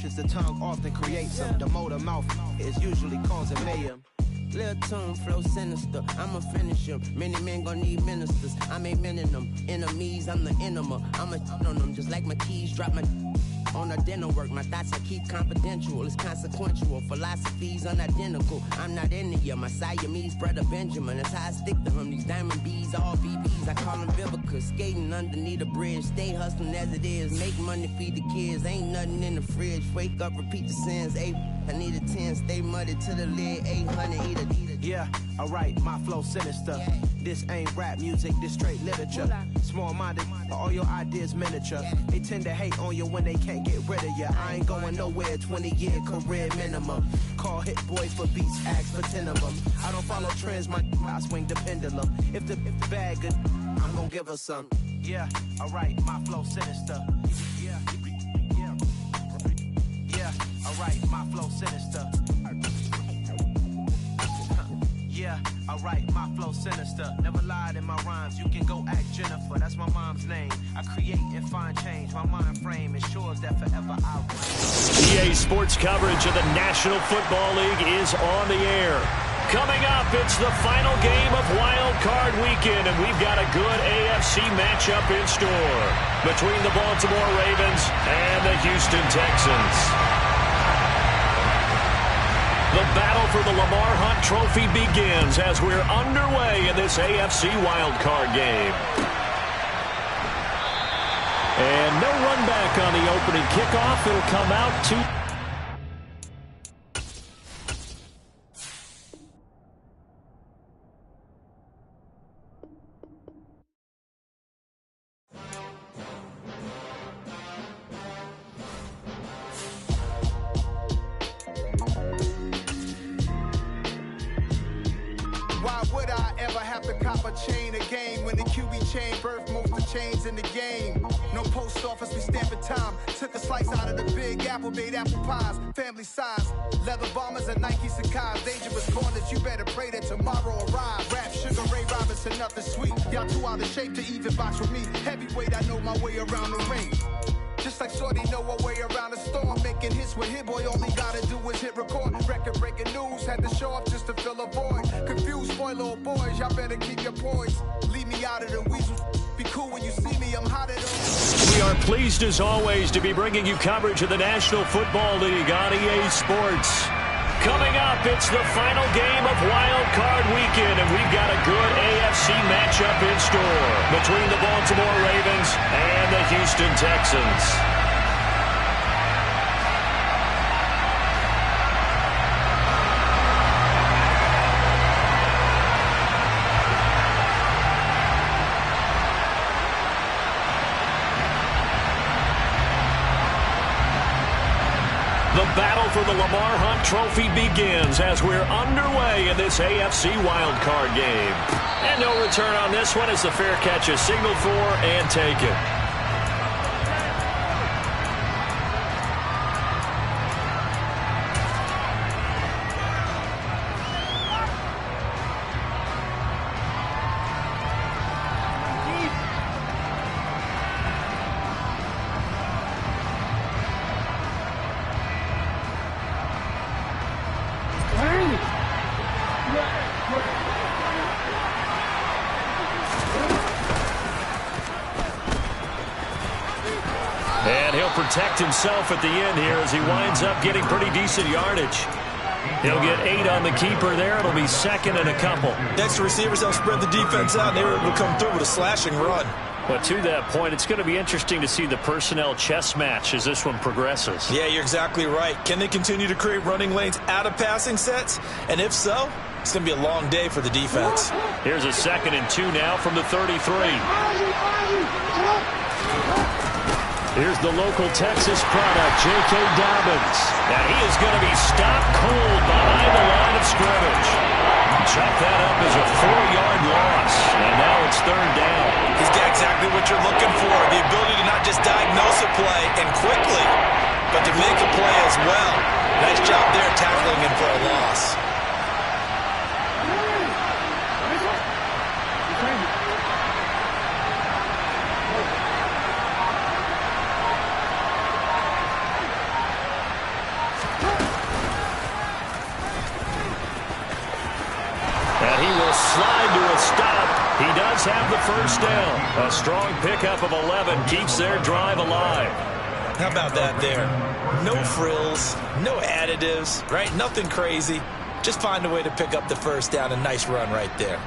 The tongue often creates them. The motor mouth is usually causing mayhem. Lil' tune, flow sinister, I'ma finish him. Many men gon' need ministers, I'm aiming them. Enemies, I'm the enema, I'ma on them. Just like my keys, drop my on a dinner work. My thoughts I keep confidential, it's consequential. Philosophies unidentical, I'm not into you. My Siamese brother Benjamin, that's how I stick to him. These diamond B's, all BBs, I call them Vivica. Skating underneath a bridge, stay hustling as it is. Make money, feed the kids, ain't nothing in the fridge. Wake up, repeat the sins, I need a 10, stay muddy to the lid, 800, eat a. Yeah, alright, my flow sinister. Yeah. This ain't rap music, this straight literature. Small-minded, all your ideas miniature. Yeah. They tend to hate on you when they can't get rid of you. I ain't going nowhere, 20-year career minimum. Call hit boys for beats, ask for 10 of them. I don't follow trends, I swing the pendulum. If the bag good, I'm gonna give her some. Yeah, alright, my flow sinister. Yeah, alright, my flow sinister. Yeah, alright, my flow sinister. Never lied in my rhymes, you can go ask Jennifer. That's my mom's name. I create and find change. My mind frame ensures that forever I'll reign. EA Sports coverage of the National Football League is on the air. Coming up, it's the final game of Wild Card Weekend, and we've got a good AFC matchup in store between the Baltimore Ravens and the Houston Texans. The battle for the Lamar Hunt Trophy begins as we're underway in this AFC wildcard game. And no run back on the opening kickoff. It'll come out to... Why would I ever have to cop a chain a game when the QB chain birthed most of chains in the game? No post office, we stamping time. Took a slice out of the Big Apple, made apple pies, family size. Leather bombers and Nike Sacai's. Dangerous corners, you better pray that tomorrow arrives. Rap, Sugar Ray Robinson, nothing sweet. Y'all too out of shape to even box with me. Heavyweight, I know my way around the ring. Just like Shorty know a way around the storm. Making hits with Hit Boy, all he gotta do is hit record. Record-breaking news, had to show up just to fill a void. Confused boy, little boys, y'all better keep your poise. Leave me out of the weasels. Be cool when you see me, I'm hotter than... We are pleased as always to be bringing you coverage of the National Football League on EA Sports. Coming up, it's the final game of Wild Card Weekend, and we've got a good AFC matchup in store between the Baltimore Ravens and the Houston Texans. The battle for the Lamar Hunt Trophy begins as we're underway in this AFC wildcard game. And no return on this one as the fair catch is signaled for and taken. And he'll protect himself at the end here as he winds up getting pretty decent yardage. He'll get 8 on the keeper there. It'll be second and a couple. Next receivers help spread the defense out, and they were able to come through with a slashing run. But to that point, it's going to be interesting to see the personnel chess match as this one progresses. Yeah, you're exactly right. Can they continue to create running lanes out of passing sets? And if so, it's going to be a long day for the defense. Here's a 2nd and 2 now from the 33. Here's the local Texas product, J.K. Dobbins. And he is going to be stopped cold behind the line of scrimmage. Chop that up as a 4-yard loss. And now it's 3rd down. He's got exactly what you're looking for, the ability to not just diagnose a play and quickly, but to make a play as well. Nice job there tackling him for a loss. Eagles have the first down. A strong pickup of 11 keeps their drive alive. How about that there? No frills, no additives, right? Nothing crazy. Just find a way to pick up the first down. A nice run right there.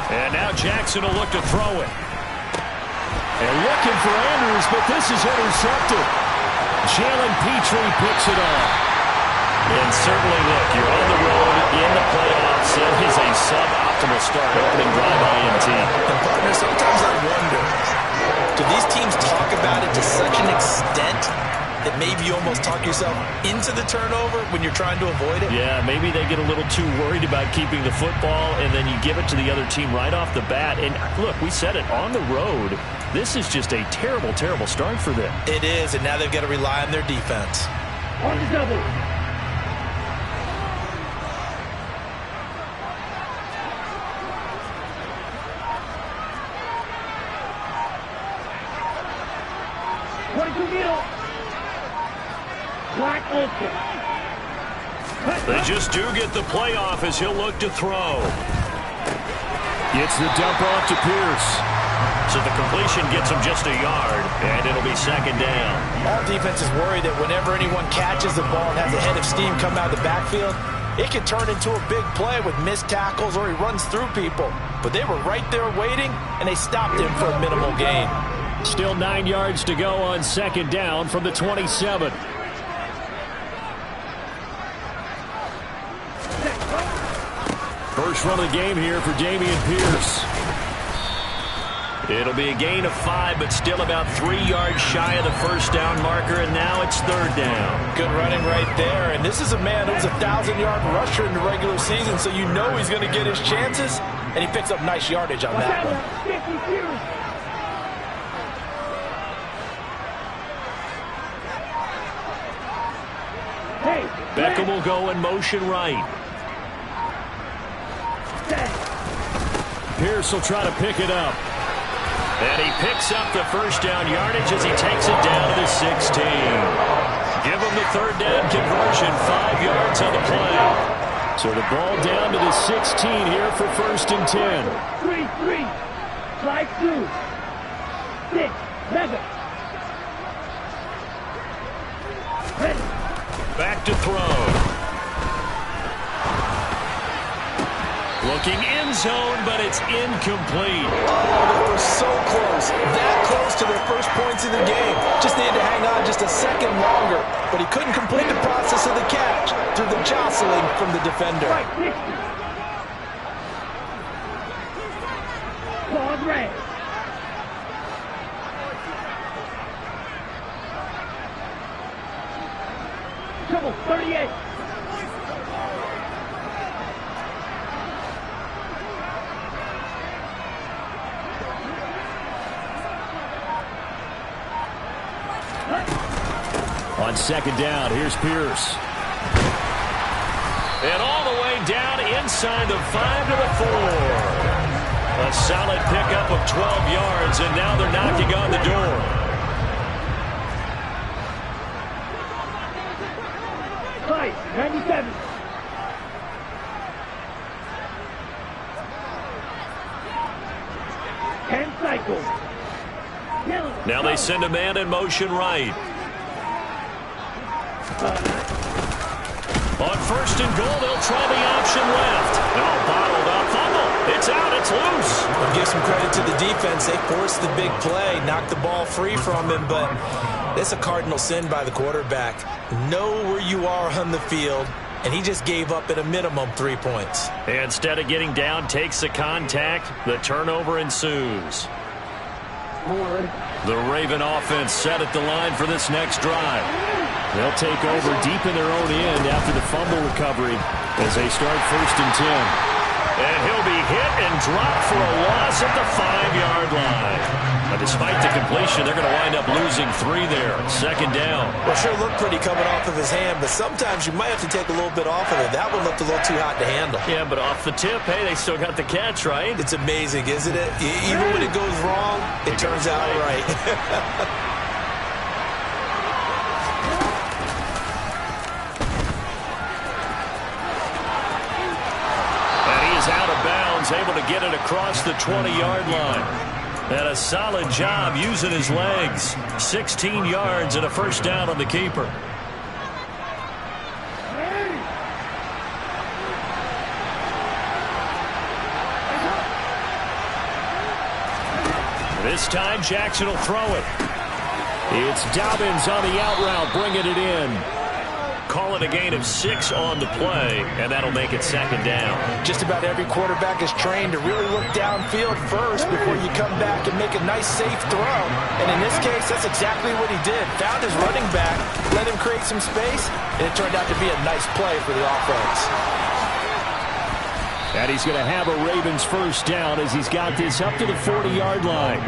And now Jackson will look to throw it. And looking for Andrews, but this is intercepted. Jalen Petrie picks it off. And certainly, look, you're on the road in the playoffs. It is a suboptimal start, opening drive INT. And partner, sometimes I wonder, do these teams talk about it to such an extent that maybe you almost talk yourself into the turnover when you're trying to avoid it? Yeah, maybe they get a little too worried about keeping the football, and then you give it to the other team right off the bat. And look, we said it, on the road, this is just a terrible, terrible start for them. It is, and now they've got to rely on their defense. On the double. They just do get the play off as he'll look to throw. Gets the dump off to Pierce. So the completion gets him just a yard, and it'll be second down. All defense is worried that whenever anyone catches the ball and has a head of steam come out of the backfield, it can turn into a big play with missed tackles or he runs through people. But they were right there waiting, and they stopped him for a minimal gain. Still 9 yards to go on second down from the 27. First run of the game here for Dameon Pierce. It'll be a gain of 5, but still about 3 yards shy of the first down marker, and now it's third down. Good running right there, and this is a man who was a 1,000-yard rusher in the regular season, so you know he's going to get his chances, and he picks up nice yardage on that one. Beckham will go in motion right. Pierce will try to pick it up. And he picks up the first down yardage as he takes it down to the 16. Give him the third down conversion, 5 yards on the play. So the ball down to the 16 here for first and 10. 3-3. Slide 2. 6. 7. Back to throw. Looking end zone, but it's incomplete. Oh, they were so close. That close to their first points in the game. Just needed to hang on just a second longer. But he couldn't complete the process of the catch through the jostling from the defender. Claude Ray. Trouble 38. On second down, here's Pierce. And all the way down inside the 5 to the 4. A solid pickup of 12 yards, and now they're knocking on the door. Right, 97. Cycle. Now they send a man in motion right. On first and goal, they'll try the option left. No, bottled up, fumble. It's out, it's loose. I'll give some credit to the defense. They forced the big play, knocked the ball free from him, but it's a cardinal sin by the quarterback. Know where you are on the field, and he just gave up at a minimum 3 points. Instead of getting down, takes the contact. The turnover ensues. The Raven offense set at the line for this next drive. They'll take over deep in their own end after the fumble recovery as they start first and 10. And he'll be hit and dropped for a loss at the 5-yard line. But despite the completion, they're going to wind up losing 3 there. Second down. Well, sure looked pretty coming off of his hand, but sometimes you might have to take a little bit off of it. That one looked a little too hot to handle. Yeah, but off the tip, hey, they still got the catch, right? It's amazing, isn't it? Even when it goes wrong, it turns out right. Out of bounds, able to get it across the 20-yard line. And a solid job using his legs. 16 yards and a first down on the keeper. This time Jackson will throw it. It's Dobbins on the out route, bringing it in. Call it a gain of 6 on the play, and that'll make it second down. Just about every quarterback is trained to really look downfield first before you come back and make a nice, safe throw. And in this case, that's exactly what he did. Found his running back, let him create some space, and it turned out to be a nice play for the offense. And he's going to have a Ravens first down as he's got this up to the 40-yard line.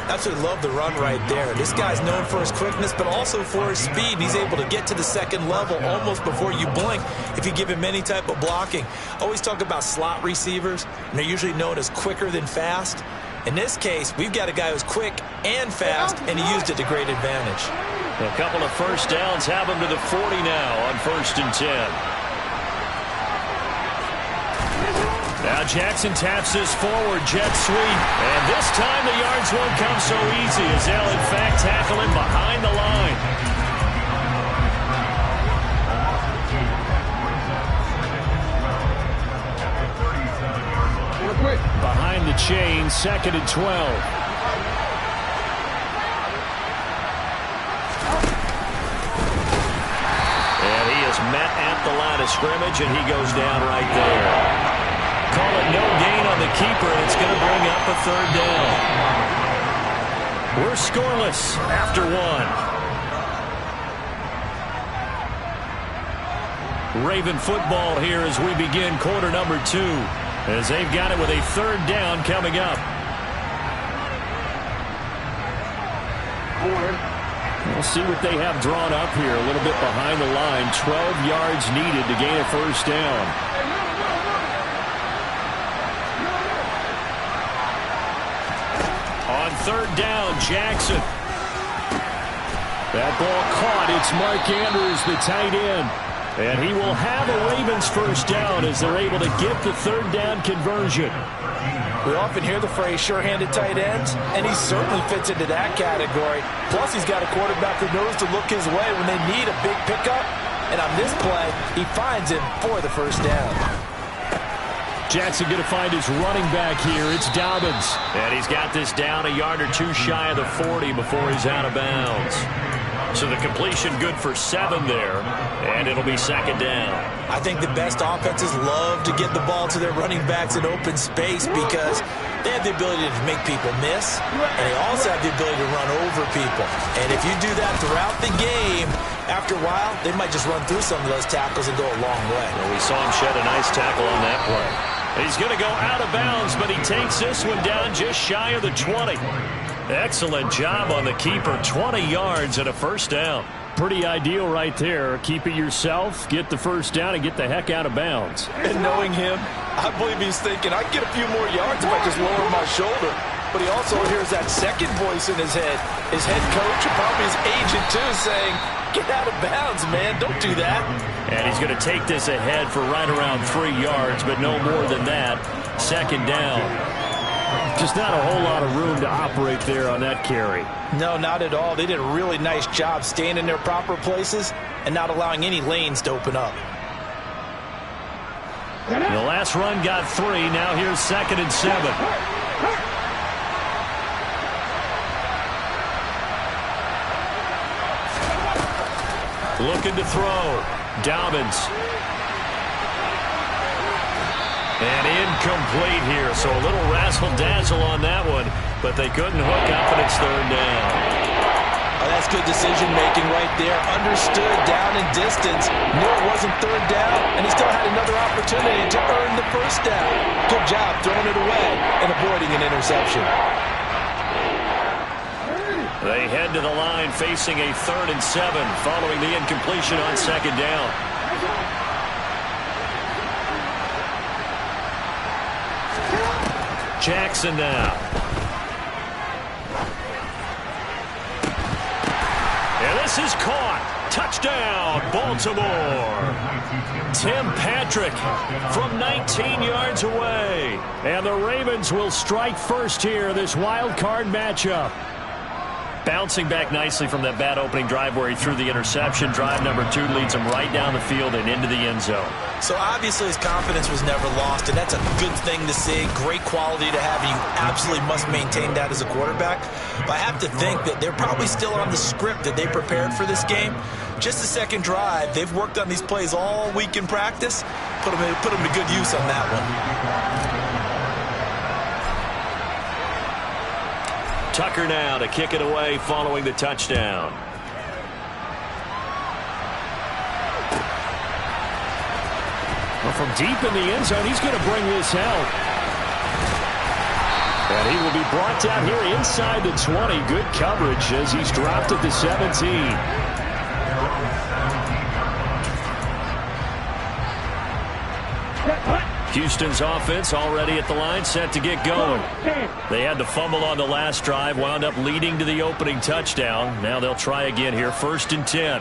Absolutely love the run right there. This guy's known for his quickness, but also for his speed. He's able to get to the second level almost before you blink if you give him any type of blocking. Always talk about slot receivers, and they're usually known as quicker than fast. In this case, we've got a guy who's quick and fast, and he used it to great advantage. A couple of first downs have him to the 40 now on 1st and 10. Now Jackson taps this forward jet sweep. And this time the yards won't come so easy as they'll in fact tackle him behind the line. Behind the chain, 2nd and 12. And he is met at the line of scrimmage, and he goes down right there. Call it no gain on the keeper, and it's going to bring up a 3rd down. We're scoreless after 1. Raven football here as we begin quarter number 2, as they've got it with a 3rd down coming up. We'll see what they have drawn up here, a little bit behind the line. 12 yards needed to gain a first down. On 3rd down, Jackson. That ball caught. It's Mark Andrews, the tight end. And he will have a Ravens first down as they're able to get the 3rd down conversion. We often hear the phrase sure-handed tight ends, and he certainly fits into that category. Plus, he's got a quarterback who knows to look his way when they need a big pickup. And on this play, he finds him for the first down. Jackson going to find his running back here. It's Dobbins. And he's got this down a yard or 2 shy of the 40 before he's out of bounds. So the completion good for 7 there, and it'll be 2nd down. I think the best offenses love to get the ball to their running backs in open space because they have the ability to make people miss, and they also have the ability to run over people. And if you do that throughout the game, after a while, they might just run through some of those tackles and go a long way. Well, we saw him shed a nice tackle on that play. He's going to go out of bounds, but he takes this one down just shy of the 20. Excellent job on the keeper. 20 yards and a first down. Pretty ideal right there. Keep it yourself, get the first down, and get the heck out of bounds. And knowing him, I believe he's thinking, I can get a few more yards if I just lower my shoulder. But he also hears that second voice in his head. His head coach, and probably his agent too, saying, get out of bounds, man. Don't do that. And he's going to take this ahead for right around 3 yards, but no more than that. 2nd down. Just not a whole lot of room to operate there on that carry. No, not at all. They did a really nice job staying in their proper places and not allowing any lanes to open up. The last run got 3. Now here's 2nd and 7. Looking to throw. Dobbins. And incomplete here, so a little razzle-dazzle on that one, but they couldn't hook up, and it's 3rd down. Oh, that's good decision-making right there. Understood down in distance. Knew it wasn't third down, and he still had another opportunity to earn the first down. Good job throwing it away and avoiding an interception. They head to the line facing a 3rd and 7 following the incompletion on 2nd down. Jackson now. And this is caught. Touchdown, Baltimore. Tim Patrick from 19 yards away. And the Ravens will strike first here, this wild card matchup. Bouncing back nicely from that bad opening drive where he threw the interception. Drive number 2 leads him right down the field and into the end zone. So obviously his confidence was never lost, and that's a good thing to see. Great quality to have. You absolutely must maintain that as a quarterback. But I have to think that they're probably still on the script that they prepared for this game. Just the second drive, they've worked on these plays all week in practice. Put them to good use on that one. Tucker now to kick it away following the touchdown. Well, from deep in the end zone, he's going to bring this out. And he will be brought down here inside the 20. Good coverage as he's dropped at the 17. Houston's offense already at the line, set to get going. They had the fumble on the last drive, wound up leading to the opening touchdown. Now they'll try again here, 1st and 10.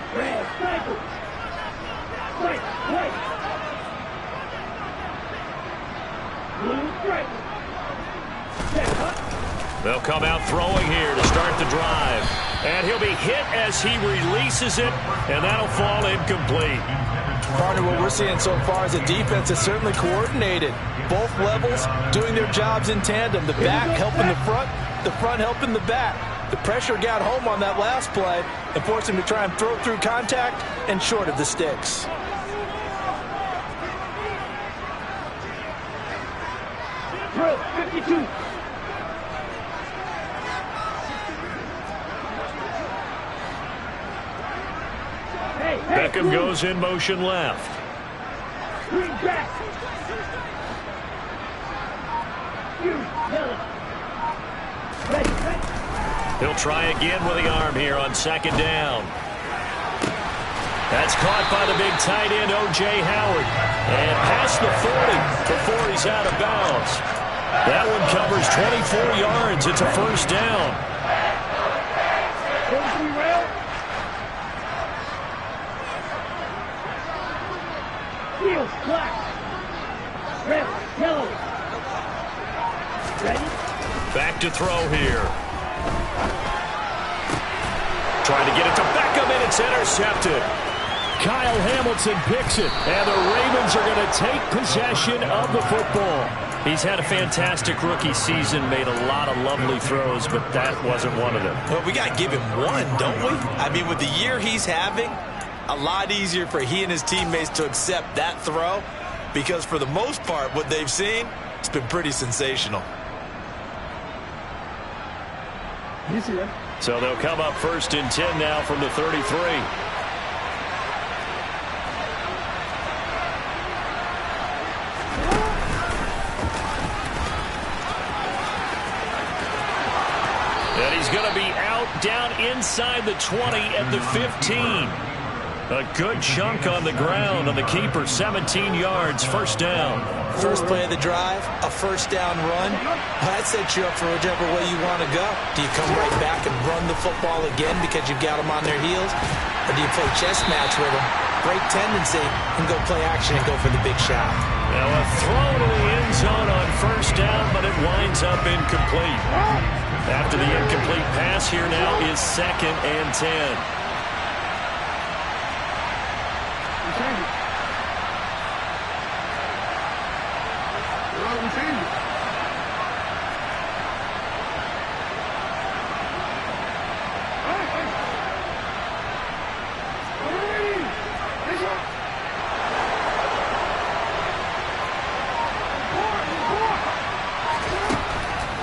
They'll come out throwing here to start the drive. And he'll be hit as he releases it, and that'll fall incomplete. Partner, what we're seeing so far is a defense that's certainly coordinated. Both levels doing their jobs in tandem. The back helping the front helping the back. The pressure got home on that last play and forced him to try and throw through contact and short of the sticks. Drill 52. Beckham goes in motion left. He'll try again with the arm here on 2nd down. That's caught by the big tight end, O.J. Howard. And past the 40 before he's out of bounds. That one covers 24 yards. It's a 1st down. Red, yellow. Ready? Back to throw here. Trying to get it to Beckham, and it's intercepted. Kyle Hamilton picks it, and the Ravens are going to take possession of the football. He's had a fantastic rookie season, made a lot of lovely throws, but that wasn't one of them. Well, we got to give him one, don't we? I mean, with the year he's having, a lot easier for he and his teammates to accept that throw, because for the most part, what they've seen, it's been pretty sensational. You see that? So they'll come up 1st and 10 now from the 33. And he's going to be out down inside the 20 at the 15. A good chunk on the ground on the keeper, 17 yards, 1st down. First play of the drive, a 1st down run. That sets you up for whichever way you want to go. Do you come right back and run the football again because you've got them on their heels? Or do you play chess match with them, break tendency, and go play action and go for the big shot? Now a throw to the end zone on 1st down, but it winds up incomplete. After the incomplete pass, here now is 2nd and 10.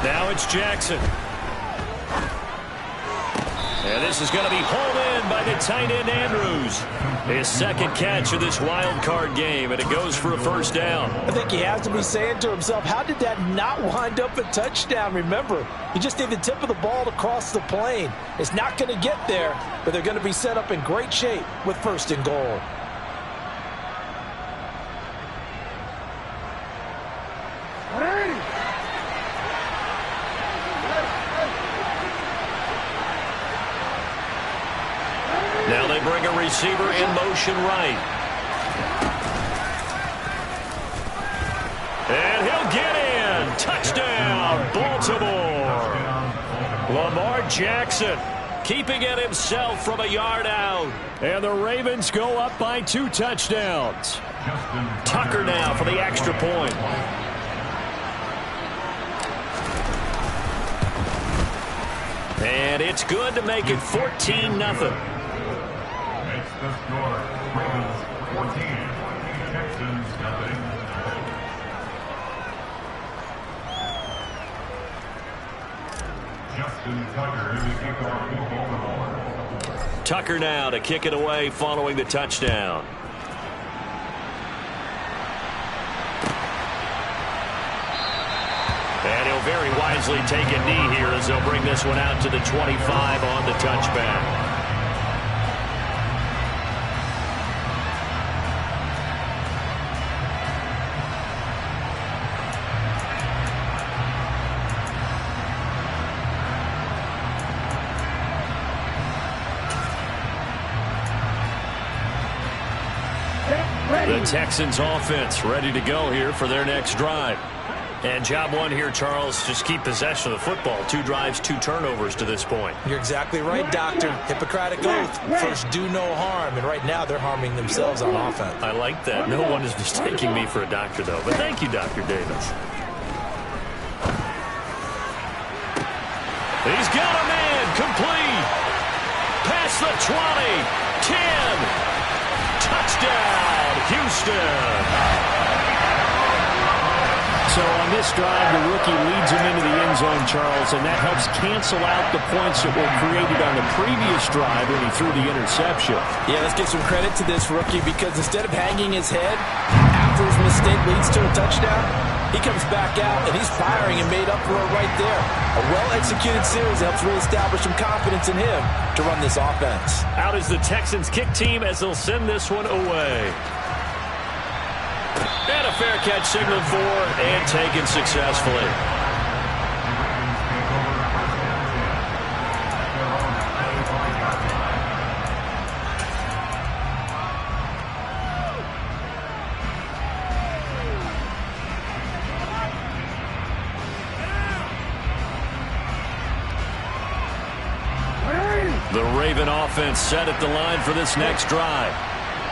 Now it's Jackson. And this is going to be hauled in by the tight end Andrews. His second catch of this wild card game, and it goes for a first down. I think he has to be saying to himself, how did that not wind up a touchdown? Remember, you just need the tip of the ball to cross the plane. It's not going to get there, but they're going to be set up in great shape with first and goal. Now they bring a receiver in motion right. And he'll get in. Touchdown, Baltimore. Lamar Jackson keeping it himself from a yard out. And the Ravens go up by 2 touchdowns. Tucker now for the extra point. And it's good to make it 14-0. The score, Ravens 14, Texans nothing. Justin Tucker to kick off for Baltimore. Tucker now to kick it away following the touchdown. And he'll very wisely take a knee here as they'll bring this one out to the 25 on the touchback. The Texans offense ready to go here for their next drive. And job one here, Charles, just keep possession of the football. 2 drives, 2 turnovers to this point. You're exactly right, Doctor. Hippocratic oath. First, do no harm. And right now, they're harming themselves on offense. I like that. No one is mistaking me for a doctor, though. But thank you, Dr. Davis. He's got a man. Complete. Past the 20. 10. Touchdown, Houston. So on this drive, the rookie leads him into the end zone, Charles, and that helps cancel out the points that were created on the previous drive when he threw the interception. Yeah, let's give some credit to this rookie because instead of hanging his head after his mistake leads to a touchdown, he comes back out and he's firing and made up for it right there. A well-executed series helps reestablish some confidence in him to run this offense. Out is the Texans kick team as they'll send this one away. And a fair catch signaled for and taken successfully. The Raven offense set at the line for this next drive.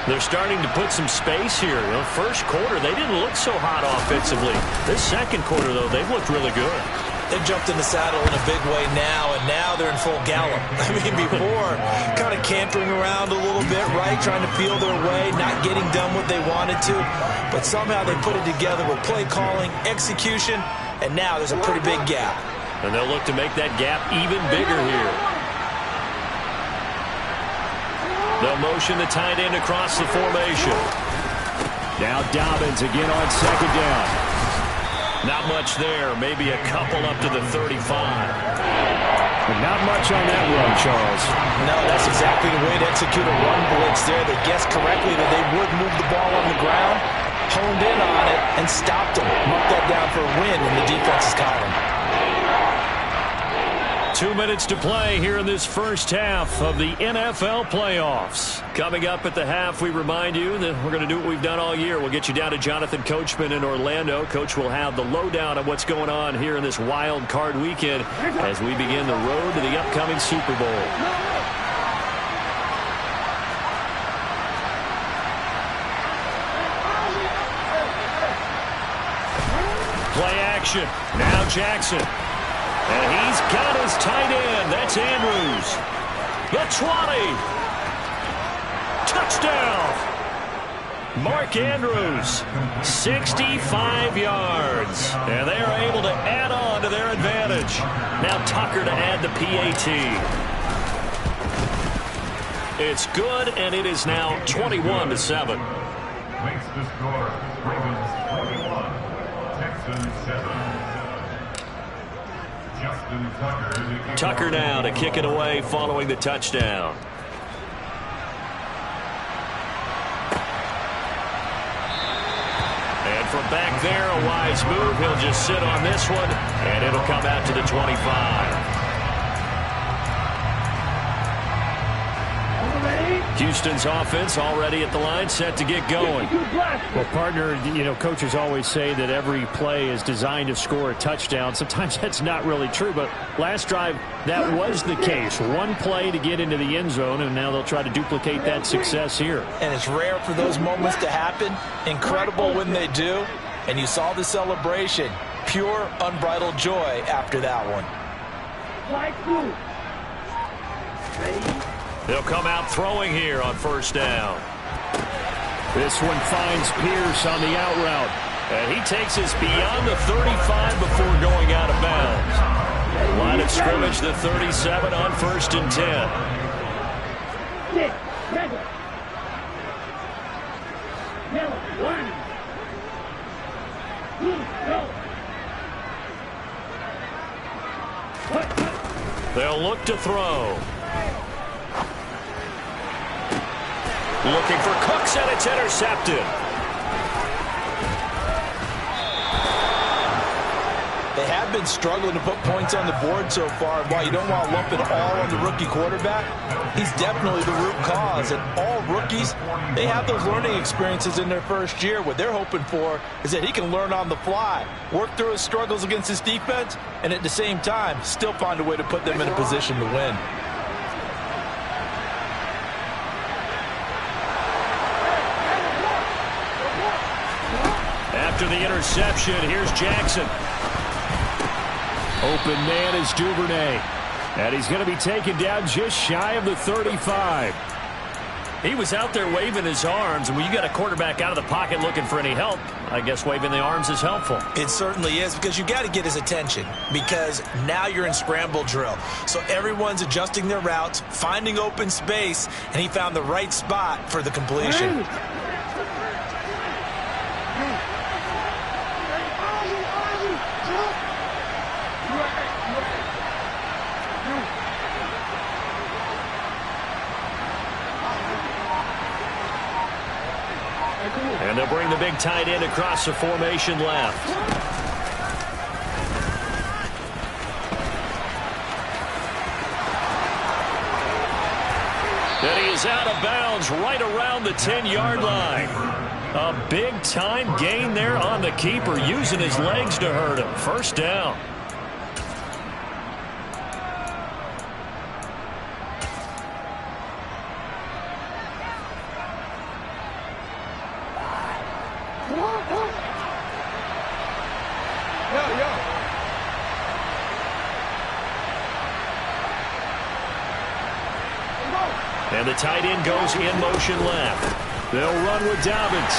They're starting to put some space here. You know, first quarter, they didn't look so hot offensively. This second quarter, though, they've looked really good. They jumped in the saddle in a big way now, and now they're in full gallop. I mean, before, kind of cantering around a little bit, right, trying to feel their way, not getting done what they wanted to. But somehow they put it together with play calling, execution, and now there's a pretty big gap. And they'll look to make that gap even bigger here. They'll motion the tight end across the formation. Now Dobbins again on second down. Not much there. Maybe a couple up to the 35. And not much on that run, Charles. No, that's exactly the way to execute a run blitz there. They guessed correctly that they would move the ball on the ground, honed in on it, and stopped them. Marked that down for a win in the defense's column. 2 minutes to play here in this first half of the NFL playoffs. Coming up at the half, we remind you that we're going to do what we've done all year. We'll get you down to Jonathan Coachman in Orlando. Coach will have the lowdown of what's going on here in this wild card weekend as we begin the road to the upcoming Super Bowl. Play action. Now Jackson. And he's got his tight end. That's Andrews. The 20. Touchdown. Mark Andrews. 65 yards. And they are able to add on to their advantage. Now Tucker to add the PAT. It's good, and it is now 21-7. Makes the score Ravens 21, Texans 7. Justin Tucker. Tucker now to kick it away following the touchdown. And from back there, a wise move. He'll just sit on this one, and it'll come out to the 25. Houston's offense already at the line, set to get going. Well, partner, coaches always say that every play is designed to score a touchdown. Sometimes that's not really true, but last drive, that was the case. One play to get into the end zone, and now they'll try to duplicate that success here. And it's rare for those moments to happen. Incredible when they do. And you saw the celebration. Pure, unbridled joy after that one. They'll come out throwing here on first down. This one finds Pierce on the out route. And he takes us beyond the 35 before going out of bounds. Line of scrimmage, the 37 on 1st and 10. They'll look to throw. Looking for Cooks, and it's intercepted. They have been struggling to put points on the board so far. While you don't want to lump it all on the rookie quarterback, he's definitely the root cause. And all rookies, they have those learning experiences in their first year. What they're hoping for is that he can learn on the fly, work through his struggles against his defense, and at the same time, still find a way to put them in a position to win. After the interception, here's Jackson. Open man is Duvernay. And he's going to be taken down just shy of the 35. He was out there waving his arms, and when you got a quarterback out of the pocket looking for any help, I guess waving the arms is helpful. It certainly is, because you got to get his attention, because now you're in scramble drill. So everyone's adjusting their routes, finding open space, and he found the right spot for the completion. And they'll bring the big tight end across the formation left. And he is out of bounds right around the 10-yard line. A big-time gain there on the keeper, using his legs to hurt him. First down. And the tight end goes in motion left. They'll run with Dobbins.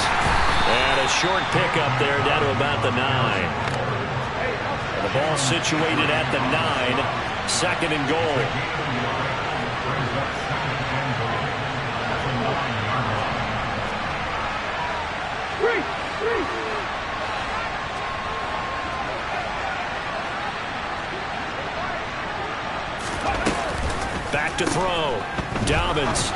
And a short pickup there down to about the 9. And the ball situated at the 9. Second and goal. Back to throw. Dobbins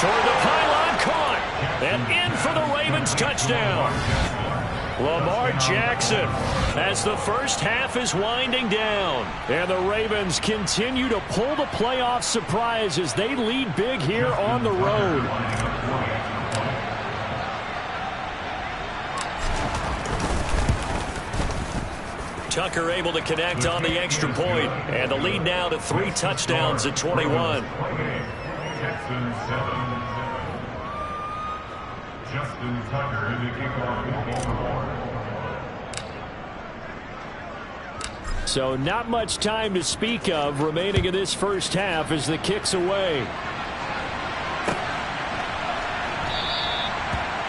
toward the pylon, caught, and in for the Ravens touchdown. Lamar Jackson as the first half is winding down. And the Ravens continue to pull the playoff surprise as they lead big here on the road. Tucker able to connect on the extra point, and the lead now to 3 touchdowns at 21. Texans 7. Justin Tucker in the kickoff. So not much time to speak of remaining in this first half as the kick's away.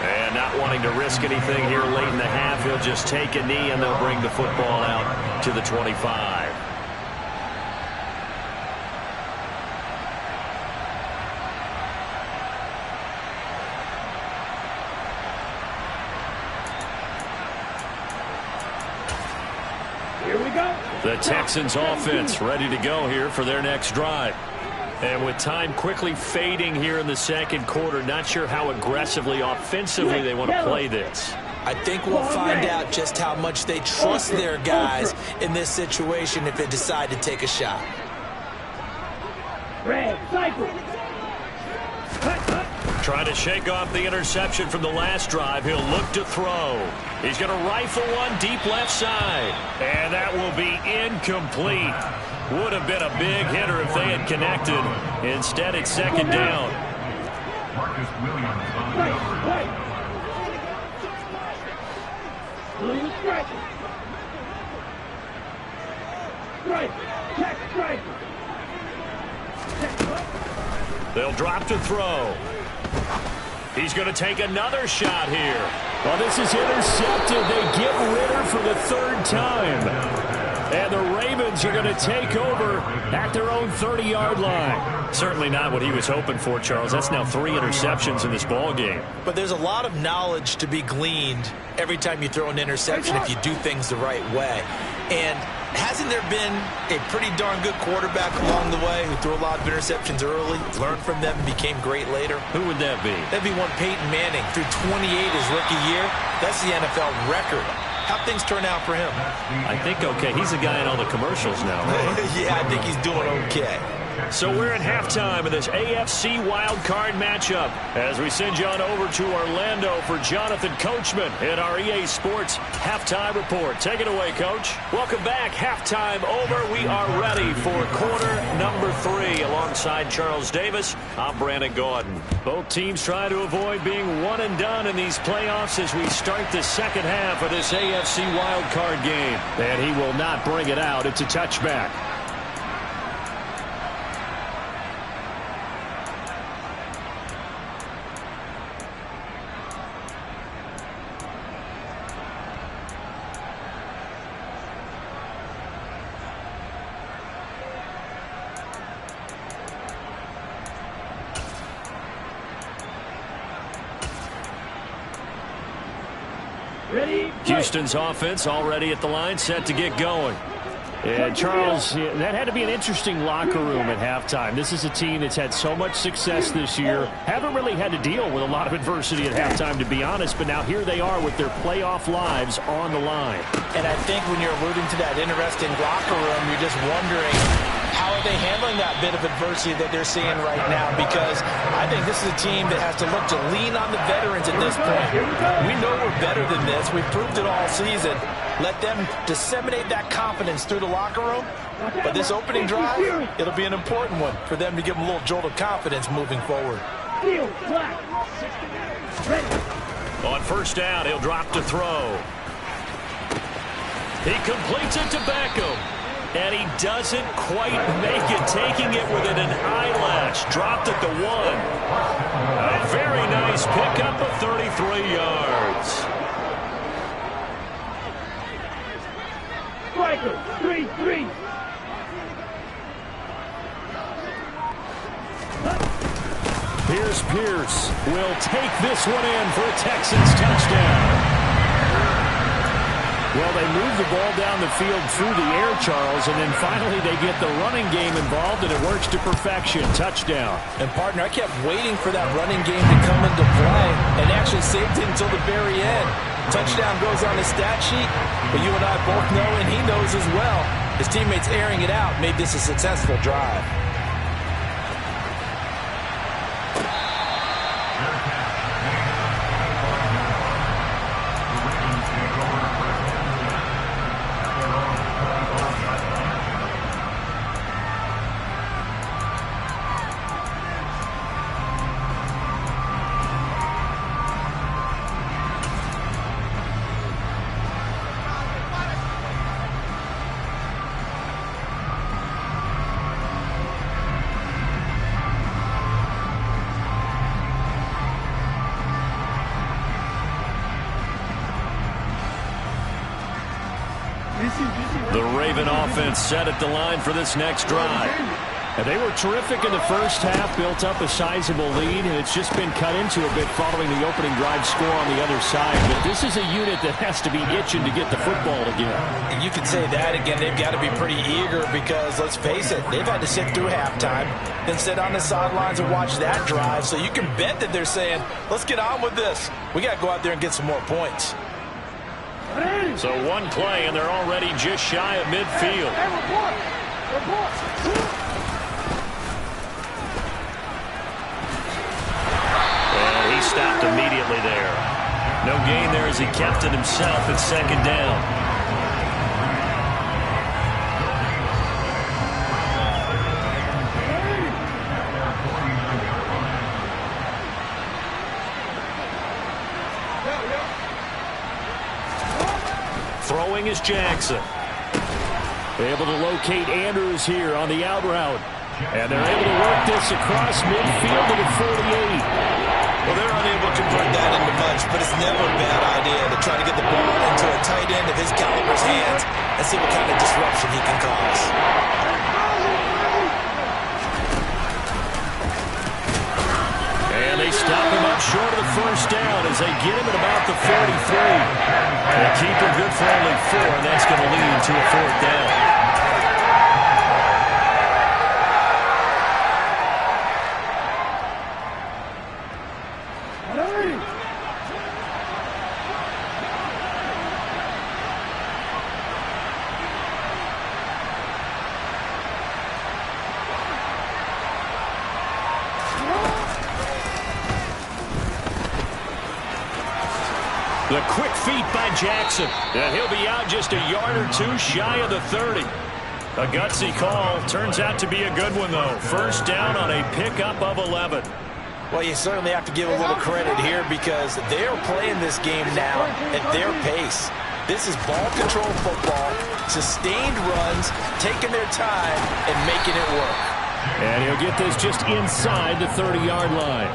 And not wanting to risk anything here late in the half, he'll just take a knee and they'll bring the football out to the 25. Here we go. The Texans offense ready to go here for their next drive. And with time quickly fading here in the second quarter, not sure how aggressively, offensively they want to play this. I think we'll find out just how much they trust their guys in this situation if they decide to take a shot. Red, cycle. Trying to shake off the interception from the last drive. He'll look to throw. He's going to rifle one deep left side. And that will be incomplete. Would have been a big hitter if they had connected. Instead, it's second down. Marcus Williams on the coverage. Blue strike. Strike. Check strike. They'll drop to throw. He's going to take another shot here. Well, this is intercepted. They get Ritter for the third time. And the Ravens are going to take over at their own 30-yard line. Certainly not what he was hoping for, Charles. That's now 3 interceptions in this ball game. But there's a lot of knowledge to be gleaned every time you throw an interception if you do things the right way. And hasn't there been a pretty darn good quarterback along the way who threw a lot of interceptions early, learned from them, and became great later? Who would that be? That'd be one Peyton Manning. Threw 28 his rookie year. That's the NFL record. How'd things turn out for him? I think okay. He's the guy in all the commercials now, right? Yeah, I think he's doing okay. So we're at halftime of this AFC wild card matchup as we send you on over to Orlando for Jonathan Coachman in our EA Sports Halftime Report. Take it away, Coach. Welcome back. Halftime over. We are ready for quarter number 3. Alongside Charles Davis, I'm Brandon Gaudin. Both teams try to avoid being one and done in these playoffs as we start the second half of this AFC wild card game. And he will not bring it out. It's a touchback. Houston's offense already at the line, set to get going. And Charles, that had to be an interesting locker room at halftime. This is a team that's had so much success this year. Haven't really had to deal with a lot of adversity at halftime, to be honest. But now here they are with their playoff lives on the line. And I think when you're alluding to that interesting locker room, you're just wondering, how are they handling that bit of adversity that they're seeing right now? Because I think this is a team that has to look to lean on the veterans at this point. We know we're better than this. We've proved it all season. Let them disseminate that confidence through the locker room. But this opening drive, it'll be an important one for them to give them a little jolt of confidence moving forward. On first down, he'll drop to throw. He completes it to Beckham. And he doesn't quite make it, taking it within an eyelash. Dropped at the 1. A very nice pickup of 33 yards. Striker, 3-3. Here's Pierce. Will take this one in for a Texans touchdown. Well, they move the ball down the field through the air, Charles, and then finally they get the running game involved, and it works to perfection. Touchdown. And, partner, I kept waiting for that running game to come into play and actually saved it until the very end. Touchdown goes on the stat sheet, but you and I both know, and he knows as well, his teammates airing it out made this a successful drive. The Raven offense set at the line for this next drive. And they were terrific in the first half, built up a sizable lead, and it's just been cut into a bit following the opening drive score on the other side. But this is a unit that has to be itching to get the football again. And you can say that again. They've got to be pretty eager because, let's face it, they've had to sit through halftime, then sit on the sidelines and watch that drive. So you can bet that they're saying, let's get on with this. We got to go out there and get some more points. So one play, and they're already just shy of midfield. And he stopped immediately there. No gain there as he kept it himself at second down. Throwing is Jackson. Able to locate Andrews here on the out route. And they're able to work this across midfield to the 48. Well, they're unable to convert that into much, but it's never a bad idea to try to get the ball into a tight end of his caliber's hands and see what kind of disruption he can cause. And they stop him up short of the first down as they get him at about the 43. And keep him good for only 4, and that's going to lead to a 4th down. The quick feet by Jackson. And he'll be out just a yard or two shy of the 30. A gutsy call. Turns out to be a good one, though. First down on a pickup of 11. Well, you certainly have to give a little credit here because they're playing this game now at their pace. This is ball control football, sustained runs, taking their time and making it work. And he'll get this just inside the 30-yard line.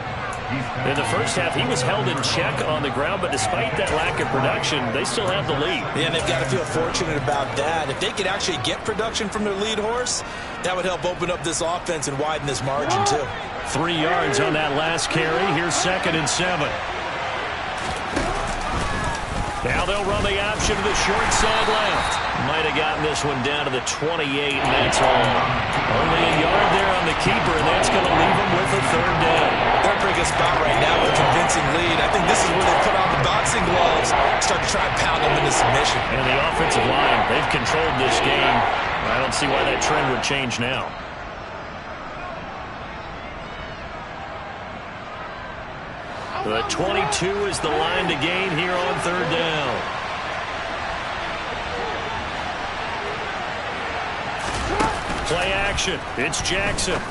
In the first half, he was held in check on the ground, but despite that lack of production, they still have the lead. Yeah, and they've got to feel fortunate about that. If they could actually get production from their lead horse, that would help open up this offense and widen this margin, too. 3 yards on that last carry. Here's 2nd and 7. Now they'll run the option to the short side left. Might have gotten this one down to the 28, and that's all. Only a yard there on the keeper, and that's going to leave them with a 3rd down. They're in a pretty good spot right now with a convincing lead. I think this is where they put on the boxing gloves, start to try and pound them into submission. And the offensive line, they've controlled this game. I don't see why that trend would change now. The 22 is the line to gain here on 3rd down. Play action. It's Jackson.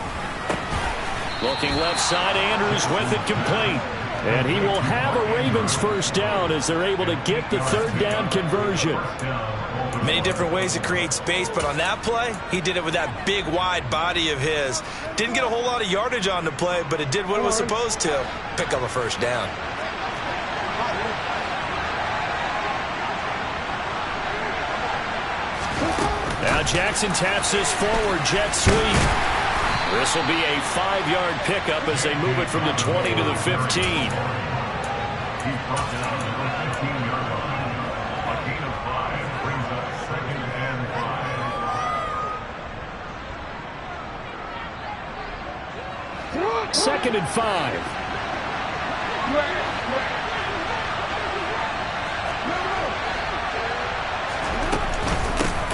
Looking left side, Andrews with it complete. And he will have a Ravens first down as they're able to get the 3rd down conversion. Many different ways to create space, but on that play, he did it with that big, wide body of his. Didn't get a whole lot of yardage on the play, but it did what it was supposed to. Pick up a first down. Now Jackson taps this forward, jet sweep. This will be a 5-yard pickup as they move it from the 20 to the 15. Second and 5.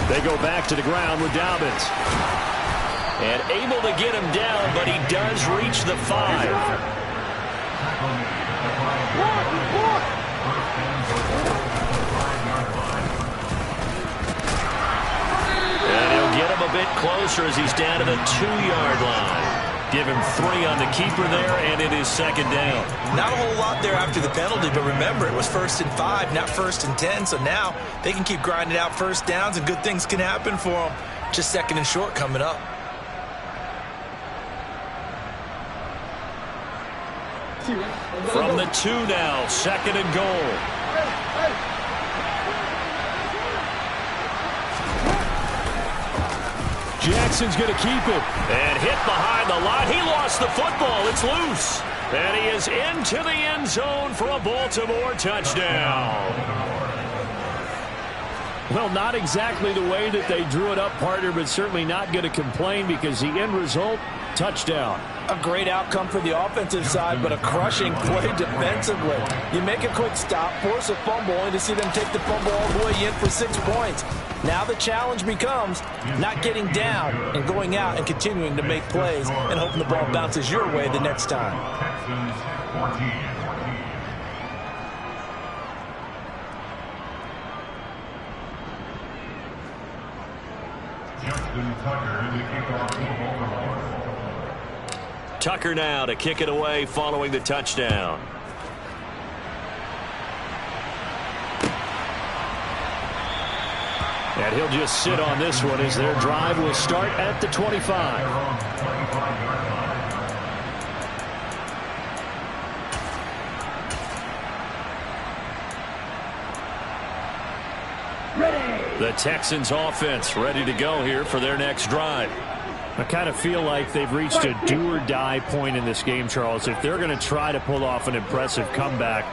They go back to the ground with Dobbins. And able to get him down, but he does reach the 5. And he'll get him a bit closer as he's down to the 2-yard line. Give him 3 on the keeper there, and it is 2nd down. Not a whole lot there after the penalty, but remember, it was 1st and 5, not 1st and 10, so now they can keep grinding out first downs, and good things can happen for them. Just 2nd and short coming up. From the 2 now, 2nd and goal. Jackson's going to keep it. And hit behind the line. He lost the football. It's loose. And he is into the end zone for a Baltimore touchdown. Well, not exactly the way that they drew it up, partner, but certainly not going to complain because the end result, touchdown. A great outcome for the offensive side, but a crushing play defensively. You make a quick stop, force a fumble, only to see them take the fumble all the way in for 6 points. Now the challenge becomes not getting down and going out and continuing to make plays and hoping the ball bounces your way the next time. Texans 14. Justin Tucker in the kickoff for Baltimore. Tucker now to kick it away following the touchdown. And he'll just sit on this one as their drive will start at the 25. The Texans offense ready to go here for their next drive. I kind of feel like they've reached a do-or-die point in this game, Charles. If they're going to try to pull off an impressive comeback,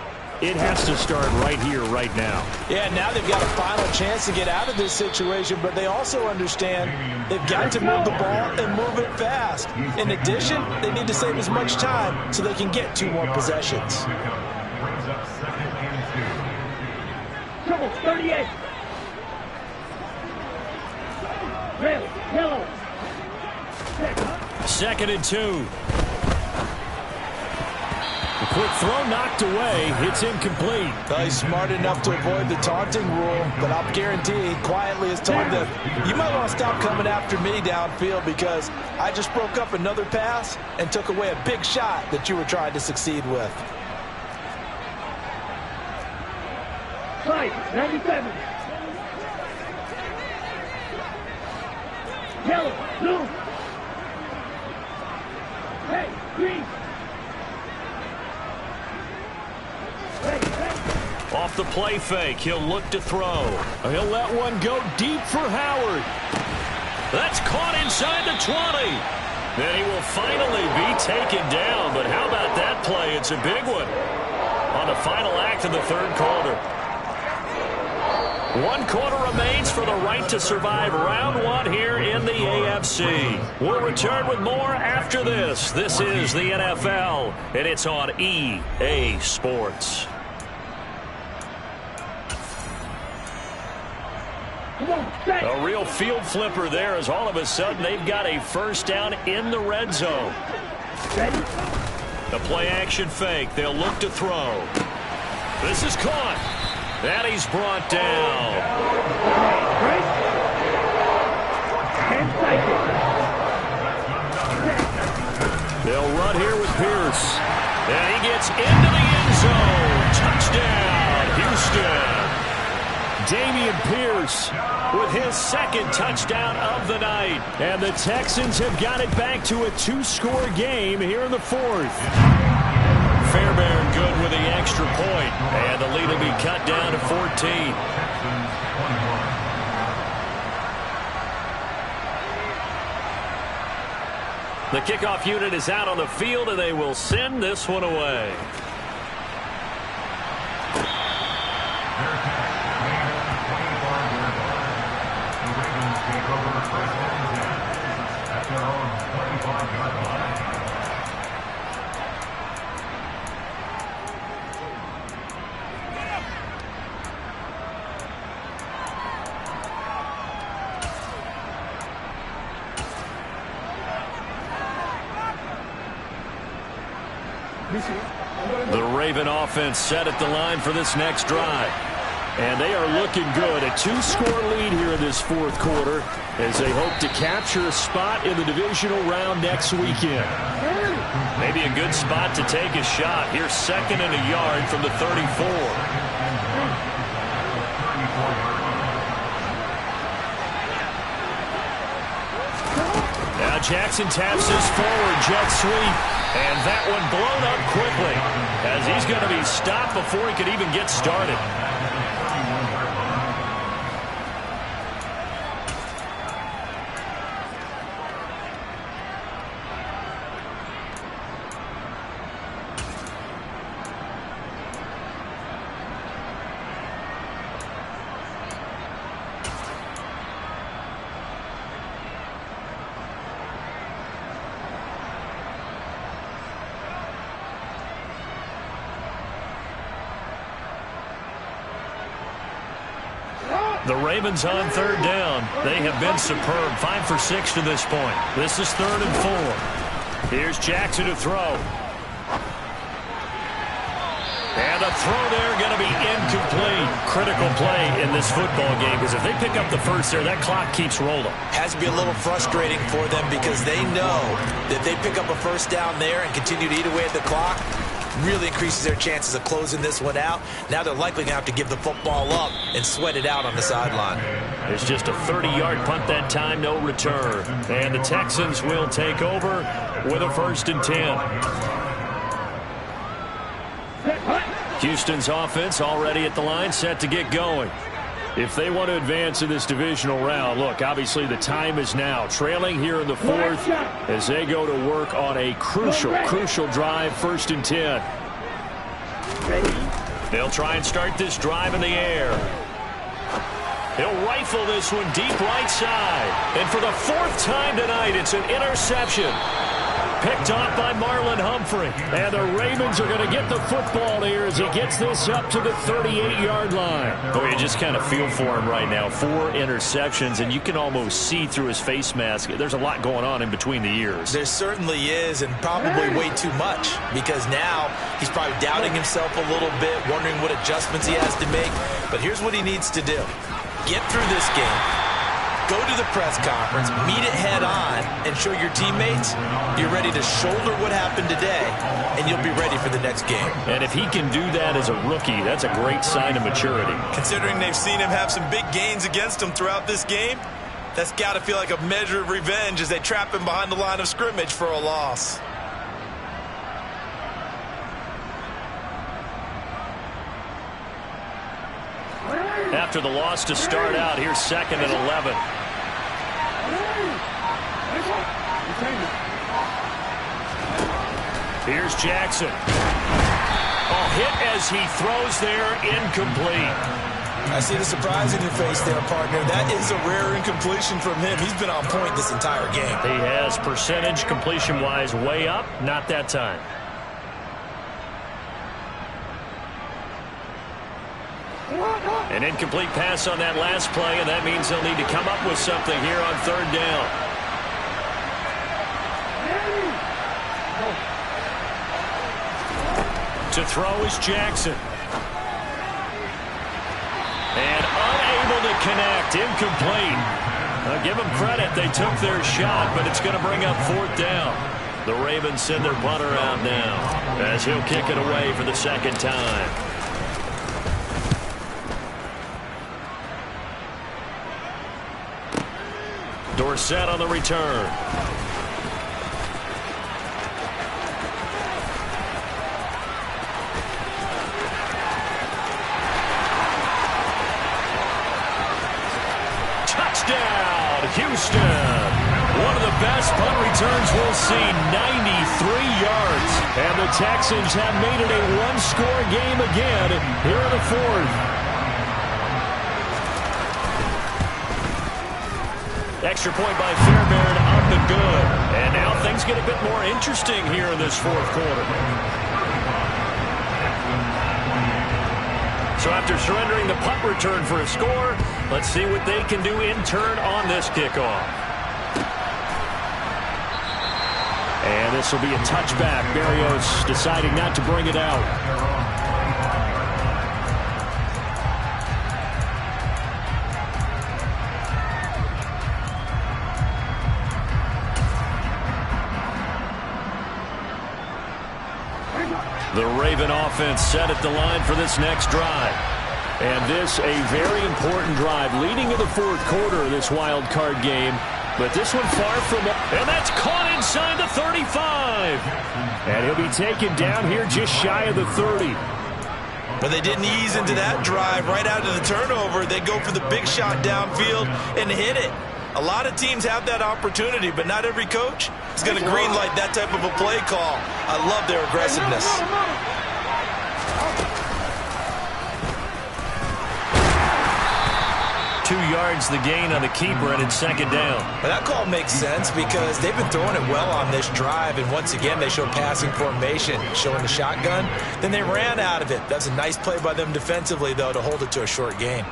it has to start right here, right now. Yeah, now they've got a final chance to get out of this situation, but they also understand they've got to move the ball and move it fast. In addition, they need to save as much time so they can get 2 more possessions. Brings up 2nd and 2. Trouble, 38. Red, yellow. 2nd and 2. A quick throw knocked away. It's incomplete. Well, he's smart enough to avoid the taunting rule, but I'll guarantee he quietly has told them, you might want to stop coming after me downfield because I just broke up another pass and took away a big shot that you were trying to succeed with. Right, 97. Yellow, blue. Hey, green. Off the play fake, he'll look to throw. He'll let one go deep for Howard. That's caught inside the 20. Then he will finally be taken down. But how about that play? It's a big one on the final act of the 3rd quarter. 1 quarter remains for the right to survive round 1 here in the AFC. We'll return with more after this. This is the NFL, and it's on EA Sports. A real field flipper there as all of a sudden they've got a first down in the red zone. The play action fake. They'll look to throw. This is caught. And he's brought down. They'll run here with Pierce. And he gets into the end zone. Touchdown, Houston. Dameon Pierce with his 2nd touchdown of the night. And the Texans have got it back to a 2-score game here in the 4th. Fairbairn good with the extra point. And the lead will be cut down to 14. The kickoff unit is out on the field, and they will send this one away. At their own 25-yard line. The Raven offense set at the line for this next drive. And they are looking good. A 2-score lead here in this 4th quarter as they hope to capture a spot in the divisional round next weekend. Maybe a good spot to take a shot. Here's 2nd and a yard from the 34. Now Jackson taps his forward jet sweep. And that one blown up quickly as he's going to be stopped before he could even get started. The Ravens on third down. They have been superb. 5 for 6 to this point. This is 3rd and 4. Here's Jackson to throw. And a throw there going to be incomplete. Critical play in this football game, because if they pick up the first there, that clock keeps rolling. Has to be a little frustrating for them, because they know that they pick up a first down there and continue to eat away at the clock, really increases their chances of closing this one out. Now they're likely going to have to give the football up and sweat it out on the sideline. It's just a 30-yard punt that time, no return. And the Texans will take over with a 1st and 10. Houston's offense already at the line, set to get going. If they want to advance in this divisional round, look, obviously the time is now. Trailing here in the 4th as they go to work on a crucial drive, 1st and 10. They'll try and start this drive in the air. He'll rifle this one deep right side. And for the 4th time tonight, it's an interception. Picked off by Marlon Humphrey. And the Ravens are going to get the football here as he gets this up to the 38-yard line. Oh, you just kind of feel for him right now. 4 interceptions, and you can almost see through his face mask. There's a lot going on in between the ears. There certainly is, and probably way too much, because now he's probably doubting himself a little bit, wondering what adjustments he has to make. But here's what he needs to do. Get through this game. Go to the press conference, meet it head on, and show your teammates you're ready to shoulder what happened today, and you'll be ready for the next game. And if he can do that as a rookie, that's a great sign of maturity. Considering they've seen him have some big gains against him throughout this game, that's got to feel like a measure of revenge as they trap him behind the line of scrimmage for a loss. After the loss to start out, here's 2nd and 11. Here's Jackson. Oh, hit as he throws there, incomplete. I see the surprise in your face there, partner. That is a rare incompletion from him. He's been on point this entire game. He has percentage completion-wise way up, not that time. An incomplete pass on that last play, and that means they'll need to come up with something here on 3rd down. To throw is Jackson. And unable to connect, incomplete. I'll give them credit, they took their shot, but it's going to bring up 4th down. The Ravens send their punter out now as he'll kick it away for the 2nd time. Dorsett on the return. Touchdown, Houston. One of the best punt returns we'll see, 93 yards. And the Texans have made it a one-score game again here in the 4th. Extra point by Fairbairn, up and good. And now things get a bit more interesting here in this 4th quarter. So after surrendering the punt return for a score, let's see what they can do in turn on this kickoff. And this will be a touchback. Berrios deciding not to bring it out. The Raven offense set at the line for this next drive. And this a very important drive leading to the 4th quarter of this wild card game. But this one far from it. And that's caught inside the 35. And he'll be taken down here just shy of the 30. But they didn't ease into that drive right out of the turnover. They go for the big shot downfield and hit it. A lot of teams have that opportunity, but not every coach is going to greenlight that type of a play call. I love their aggressiveness. 2 yards the gain on the keeper, and it's 2nd down. But that call makes sense because they've been throwing it well on this drive, and once again they show passing formation, showing the shotgun. Then they ran out of it. That's a nice play by them defensively, though, to hold it to a short gain.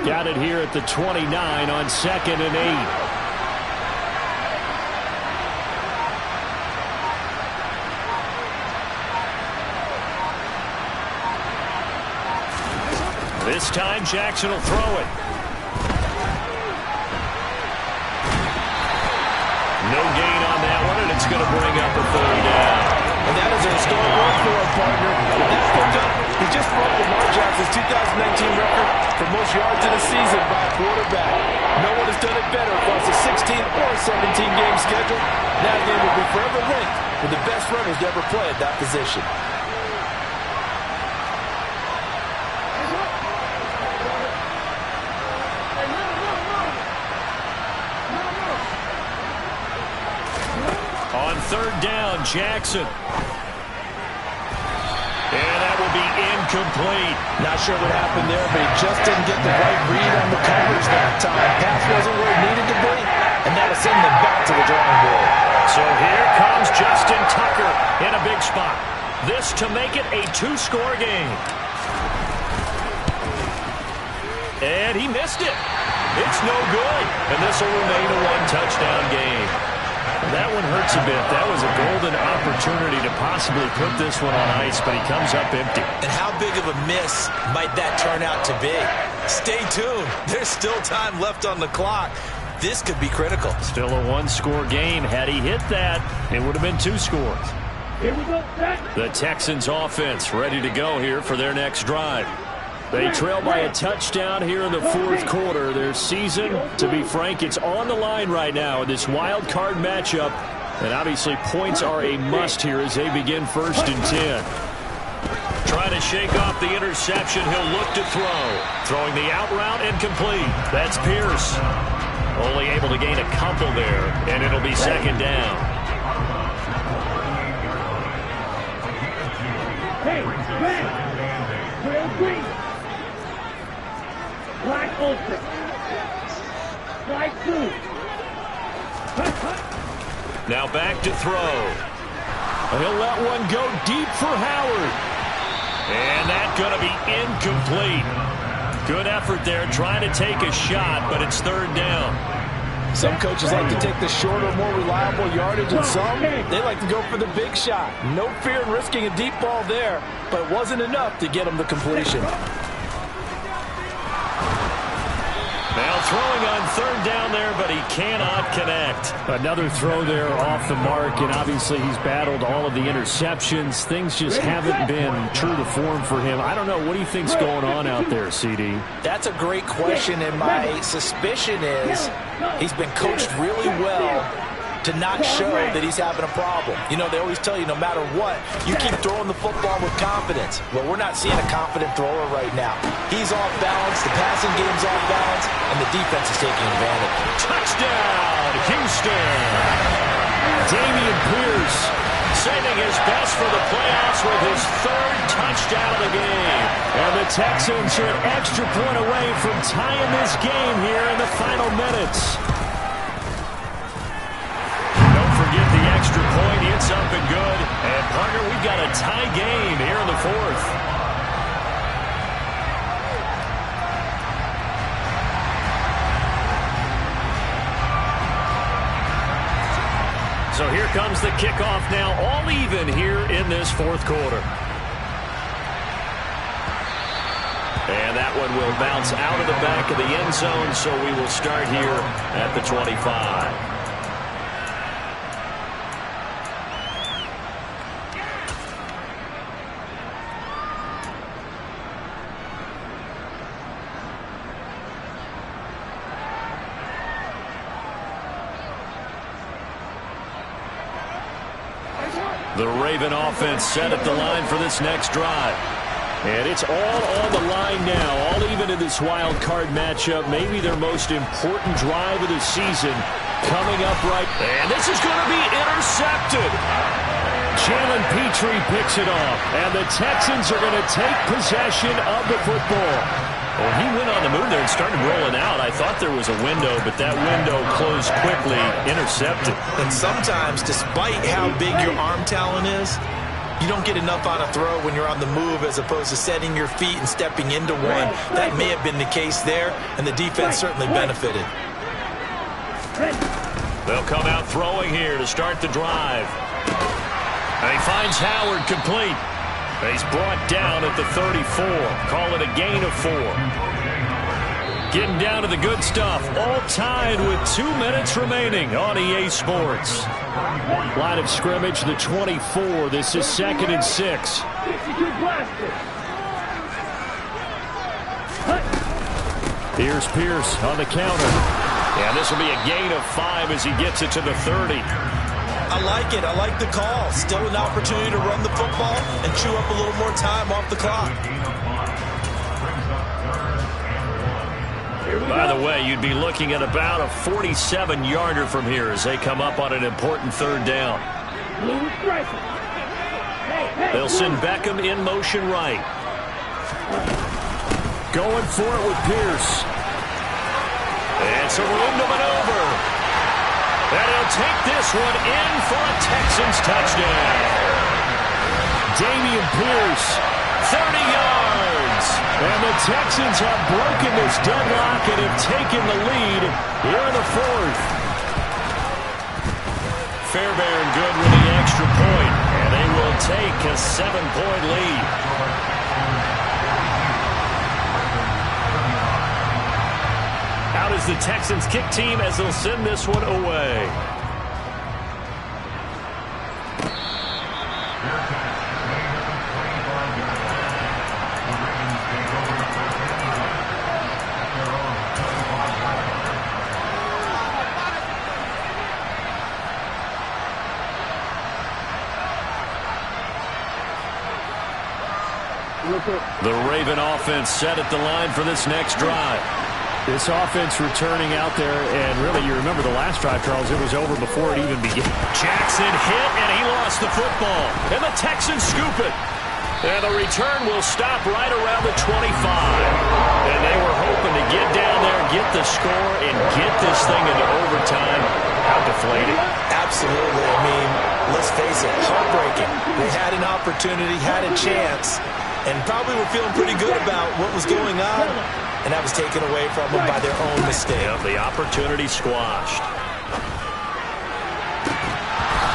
Got it here at the 29 on 2nd and 8. This time, Jackson will throw it. No gain on that one, and it's going to bring up a 3rd down. And that is a historic work for our partner. With that picked up, he just broke Lamar Jackson's 2019 record for most yards in a season by a quarterback. No one has done it better across a 16 or 17-game schedule. That game will be forever linked with the best runners to ever play at that position. On 3rd down, Jackson. And that will be incomplete. Not sure what happened there, but he just didn't get the right read on the coverage that time. Pass wasn't where it needed to be, and that'll send them back to the drawing board. So here comes Justin Tucker in a big spot. This to make it a 2-score game. And he missed it. It's no good. And this will remain a 1-touchdown game. That one hurts a bit. That was a golden opportunity to possibly put this one on ice, but he comes up empty. And how big of a miss might that turn out to be? Stay tuned. There's still time left on the clock. This could be critical. Still a 1-score game. Had he hit that, it would have been 2 scores. Here we go, set. The Texans offense ready to go here for their next drive. They trail by a touchdown here in the 4th quarter. Their season, to be frank, it's on the line right now in this wild card matchup. And obviously points are a must here as they begin 1st and 10. Trying to shake off the interception. He'll look to throw. Throwing the out route incomplete. That's Pierce. Only able to gain a couple there, and it'll be 2nd down. Hey, red. Trail green. Black ultra. Flag 2. Now back to throw. He'll let one go deep for Howard. And that's going to be incomplete. Good effort there trying to take a shot, but it's 3rd down. Some coaches like to take the shorter, more reliable yardage, and some, they like to go for the big shot. No fear in risking a deep ball there, but it wasn't enough to get him the completion. Now throwing on 3rd down there, but he cannot connect. Another throw there off the mark, and obviously he's battled all of the interceptions. Things just haven't been true to form for him. I don't know. What do you think's going on out there, CD? That's a great question, and my suspicion is he's been coached really well to not show that he's having a problem. You know, they always tell you no matter what, you keep throwing the football with confidence. Well, we're not seeing a confident thrower right now. He's off balance, the passing game's off balance, and the defense is taking advantage. Touchdown, Houston! Dameon Pierce saving his best for the playoffs with his 3rd touchdown of the game. And the Texans are an extra point away from tying this game here in the final minutes. Get the extra point. It's up and good. And, partner, we've got a tie game here in the 4th. So here comes the kickoff now, all even here in this 4th quarter. And that one will bounce out of the back of the end zone, so we will start here at the 25. The Raven offense set at the line for this next drive. And it's all on the line now, all even in this wild card matchup. Maybe their most important drive of the season coming up right. And this is going to be intercepted. Jalen Petrie picks it off. And the Texans are going to take possession of the football. Well, he went on the move there and started rolling out. I thought there was a window, but that window closed quickly, intercepted. And sometimes, despite how big your arm talent is, You don't get enough on a throw when you're on the move as opposed to setting your feet and stepping into one. That may have been the case there, and the defense certainly benefited. They'll come out throwing here to start the drive. And he finds Howard complete. He's brought down at the 34. Call it a gain of 4. Getting down to the good stuff. All tied with 2 minutes remaining on EA Sports. Line of scrimmage, the 24. This is 2nd and 6. Here's Pierce on the counter. And this will be a gain of 5 as he gets it to the 30. I like it. I like the call. Still an opportunity to run the football and chew up a little more time off the clock. By the way, you'd be looking at about a 47-yarder from here as they come up on an important 3rd down. They'll send Beckham in motion right. Going for it with Pierce. And some room to maneuver. And he'll take this one in for a Texans touchdown. Dameon Pierce, 30 yards. And the Texans have broken this deadlock and have taken the lead here in the 4th. Fairbairn good with the extra point, and they will take a 7-point lead. Out is the Texans kick team as they'll send this one away. The Raven offense set at the line for this next drive. This offense returning out there, and really, you remember the last drive, Charles, it was over before it even began. Jackson hit, and he lost the football. And the Texans scoop it. And the return will stop right around the 25. And they were hoping to get down there, get the score, and get this thing into overtime. How deflating. Absolutely. I mean, let's face it, heartbreaking. They had an opportunity, had a chance, and probably were feeling pretty good about what was going on. And that was taken away from them by their own mistake. Yep, the opportunity squashed.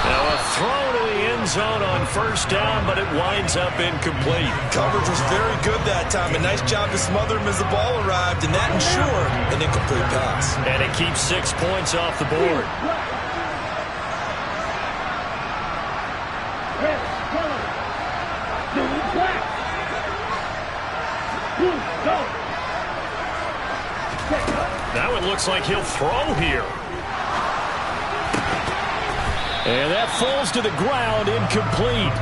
Now a throw to the end zone on 1st down, but it winds up incomplete. Coverage was very good that time. A nice job to smother him as the ball arrived, and that ensured an incomplete pass. And it keeps 6 points off the board. Now it looks like he'll throw here. And that falls to the ground, incomplete.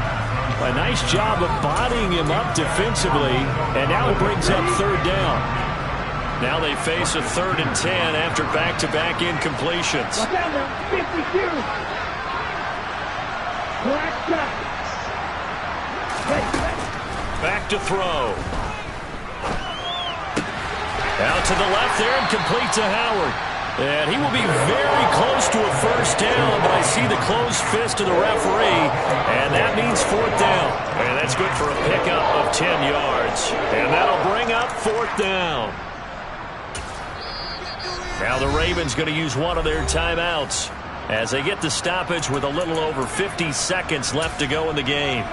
A nice job of bodying him up defensively, and now it brings up 3rd down. Now they face a 3rd and 10 after back-to-back incompletions. Back to throw. Out to the left there and complete to Howard. And he will be very close to a 1st down, but I see the closed fist of the referee, and that means 4th down. And that's good for a pickup of 10 yards. And that'll bring up 4th down. Now the Ravens going to use one of their timeouts as they get the stoppage with a little over 50 seconds left to go in the game.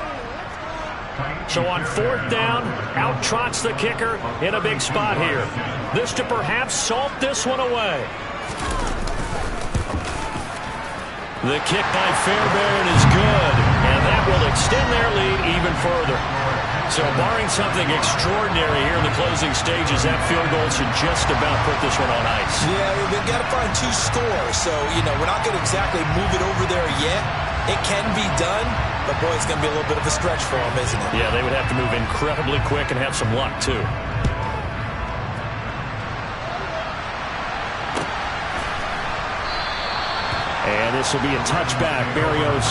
So on 4th down, out trots the kicker in a big spot here. This to perhaps salt this one away. The kick by Fairbairn is good, and that will extend their lead even further. So barring something extraordinary here in the closing stages, that field goal should just about put this one on ice. Yeah, they've got to find 2 scores. So, we're not going to exactly move it over there yet. It can be done, but boy, it's going to be a little bit of a stretch for them, isn't it? Yeah, they would have to move incredibly quick and have some luck, too. And this will be a touchback. Berrios